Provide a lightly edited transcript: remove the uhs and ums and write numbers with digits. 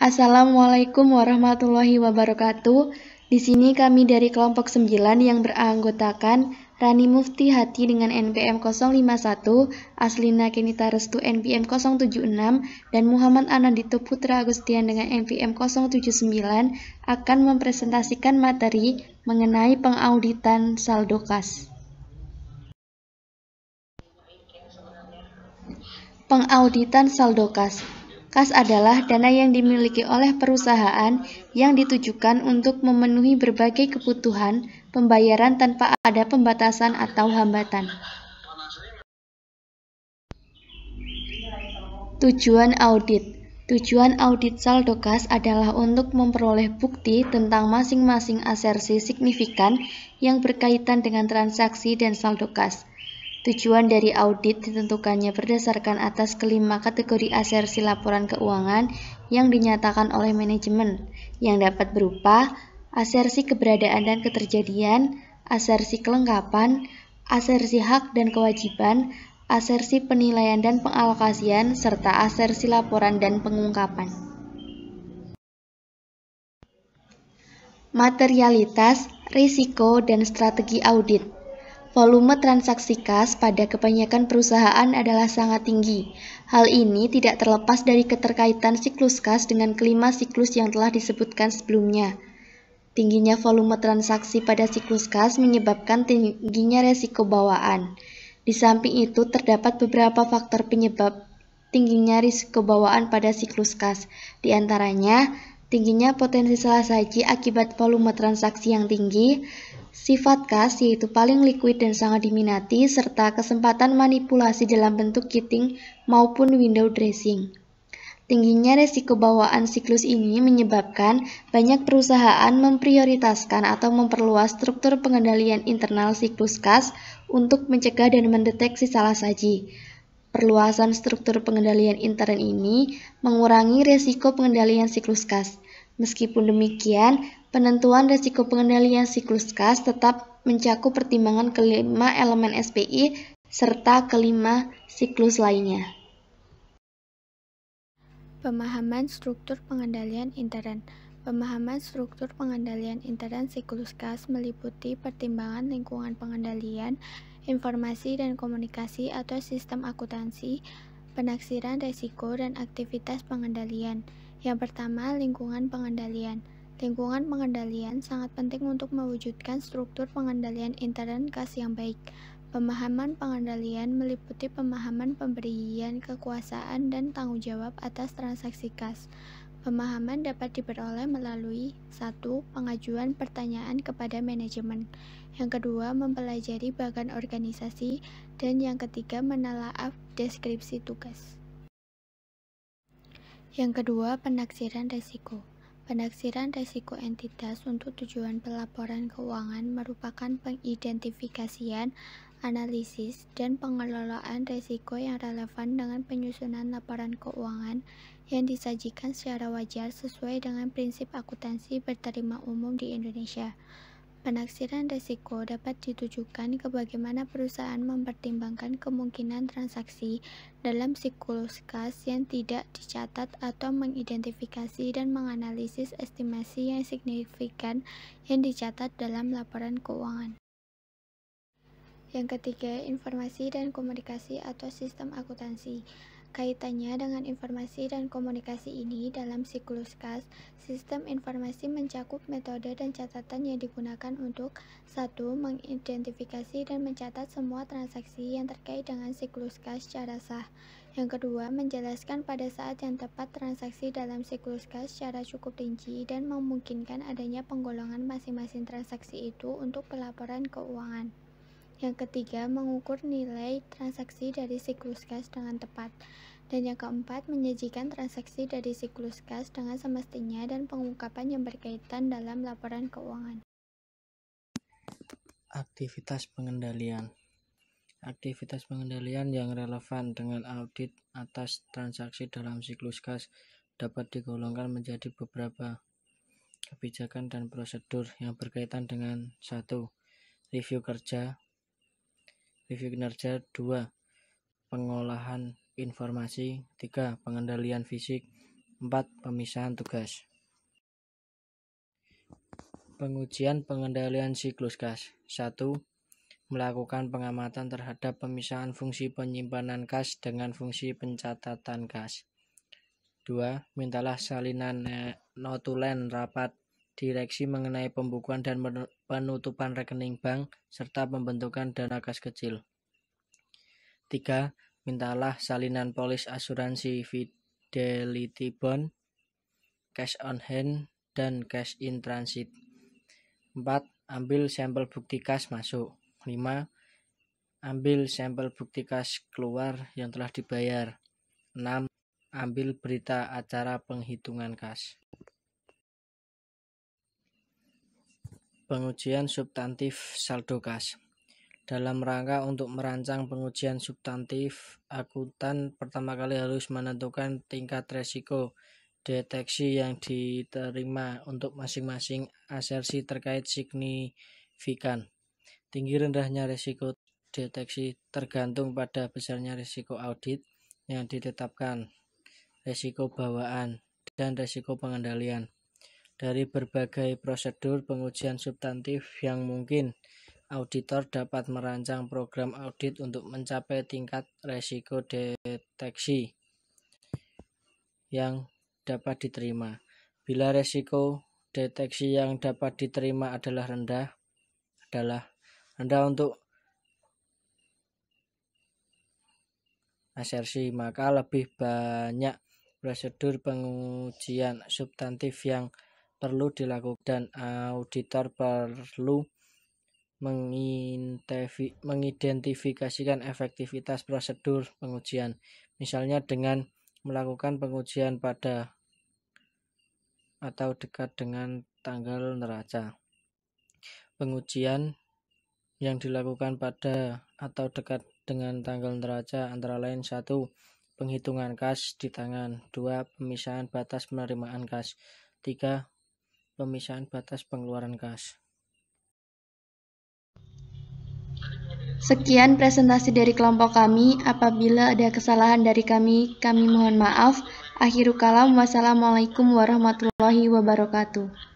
Assalamualaikum warahmatullahi wabarakatuh. Di sini kami dari kelompok 9 yang beranggotakan Rani Mufti Hati dengan NPM 051, Aslina Kenita Restu NPM 076, dan Muhammad Anandito Putra Agustian dengan NPM 079 akan mempresentasikan materi mengenai pengauditan saldo kas. Pengauditan saldo kas. Kas adalah dana yang dimiliki oleh perusahaan yang ditujukan untuk memenuhi berbagai kebutuhan pembayaran tanpa ada pembatasan atau hambatan. Tujuan audit. Tujuan audit saldo kas adalah untuk memperoleh bukti tentang masing-masing asersi signifikan yang berkaitan dengan transaksi dan saldo kas. Tujuan dari audit ditentukannya berdasarkan atas kelima kategori asersi laporan keuangan yang dinyatakan oleh manajemen, yang dapat berupa asersi keberadaan dan keterjadian, asersi kelengkapan, asersi hak dan kewajiban, asersi penilaian dan pengalokasian, serta asersi laporan dan pengungkapan. Materialitas, risiko, dan strategi audit. Volume transaksi kas pada kebanyakan perusahaan adalah sangat tinggi. Hal ini tidak terlepas dari keterkaitan siklus kas dengan kelima siklus yang telah disebutkan sebelumnya. Tingginya volume transaksi pada siklus kas menyebabkan tingginya resiko bawaan. Di samping itu, terdapat beberapa faktor penyebab tingginya risiko bawaan pada siklus kas. Di antaranya, tingginya potensi salah saji akibat volume transaksi yang tinggi, sifat kas yaitu paling liquid dan sangat diminati, serta kesempatan manipulasi dalam bentuk kitting maupun window dressing. Tingginya resiko bawaan siklus ini menyebabkan banyak perusahaan memprioritaskan atau memperluas struktur pengendalian internal siklus kas untuk mencegah dan mendeteksi salah saji. Perluasan struktur pengendalian intern ini mengurangi resiko pengendalian siklus kas. Meskipun demikian, penentuan resiko pengendalian siklus kas tetap mencakup pertimbangan kelima elemen SPI serta kelima siklus lainnya. Pemahaman struktur pengendalian intern. Pemahaman struktur pengendalian intern siklus kas meliputi pertimbangan lingkungan pengendalian, informasi dan komunikasi atau sistem akuntansi, penaksiran resiko, dan aktivitas pengendalian. Yang pertama, lingkungan pengendalian. Lingkungan pengendalian sangat penting untuk mewujudkan struktur pengendalian intern kas yang baik. Pemahaman pengendalian meliputi pemahaman pemberian kekuasaan dan tanggung jawab atas transaksi kas. Pemahaman dapat diperoleh melalui 1. Pengajuan pertanyaan kepada manajemen. Yang kedua, mempelajari bagan organisasi. Dan yang ketiga, menelaah deskripsi tugas. Yang kedua, penaksiran resiko. Penaksiran resiko entitas untuk tujuan pelaporan keuangan merupakan pengidentifikasian, analisis, dan pengelolaan resiko yang relevan dengan penyusunan laporan keuangan yang disajikan secara wajar sesuai dengan prinsip akuntansi berterima umum di Indonesia. Penaksiran resiko dapat ditujukan ke bagaimana perusahaan mempertimbangkan kemungkinan transaksi dalam siklus kas yang tidak dicatat atau mengidentifikasi dan menganalisis estimasi yang signifikan yang dicatat dalam laporan keuangan. Yang ketiga, informasi dan komunikasi atau sistem akuntansi. Kaitannya dengan informasi dan komunikasi ini dalam siklus kas, sistem informasi mencakup metode dan catatan yang digunakan untuk 1. Mengidentifikasi dan mencatat semua transaksi yang terkait dengan siklus kas secara sah. Yang kedua, menjelaskan pada saat yang tepat transaksi dalam siklus kas secara cukup rinci dan memungkinkan adanya penggolongan masing-masing transaksi itu untuk pelaporan keuangan. Yang ketiga, mengukur nilai transaksi dari siklus kas dengan tepat. Dan yang keempat, menyajikan transaksi dari siklus kas dengan semestinya dan pengungkapan yang berkaitan dalam laporan keuangan. Aktivitas pengendalian. Aktivitas pengendalian yang relevan dengan audit atas transaksi dalam siklus kas dapat digolongkan menjadi beberapa kebijakan dan prosedur yang berkaitan dengan 1. Review kinerja 2. Pengolahan informasi 3. Pengendalian fisik 4. Pemisahan tugas. Pengujian pengendalian siklus kas. 1. Melakukan pengamatan terhadap pemisahan fungsi penyimpanan kas dengan fungsi pencatatan kas. 2. Mintalah salinan notulen rapat direksi mengenai pembukuan dan penutupan rekening bank serta pembentukan dana kas kecil. 3. Mintalah salinan polis asuransi Fidelity Bond, cash on hand, dan cash in transit. 4. Ambil sampel bukti kas masuk. 5. Ambil sampel bukti kas keluar yang telah dibayar. 6. Ambil berita acara penghitungan kas. Pengujian substantif saldo kas. Dalam rangka untuk merancang pengujian substantif, akuntan pertama kali harus menentukan tingkat resiko deteksi yang diterima untuk masing-masing asersi terkait signifikan. Tinggi rendahnya resiko deteksi tergantung pada besarnya resiko audit yang ditetapkan, resiko bawaan, dan resiko pengendalian. Dari berbagai prosedur pengujian substantif yang mungkin, auditor dapat merancang program audit untuk mencapai tingkat resiko deteksi yang dapat diterima. Bila resiko deteksi yang dapat diterima adalah rendah untuk asersi, maka lebih banyak prosedur pengujian substantif yang perlu dilakukan dan auditor perlu mengidentifikasikan efektivitas prosedur pengujian, misalnya dengan melakukan pengujian pada atau dekat dengan tanggal neraca. Pengujian yang dilakukan pada atau dekat dengan tanggal neraca antara lain 1. Penghitungan kas di tangan. 2. Pemisahan batas penerimaan kas. 3. Pemisahan batas pengeluaran kas. Sekian presentasi dari kelompok kami. Apabila ada kesalahan dari kami mohon maaf. Akhirul kalam. Wassalamualaikum warahmatullahi wabarakatuh.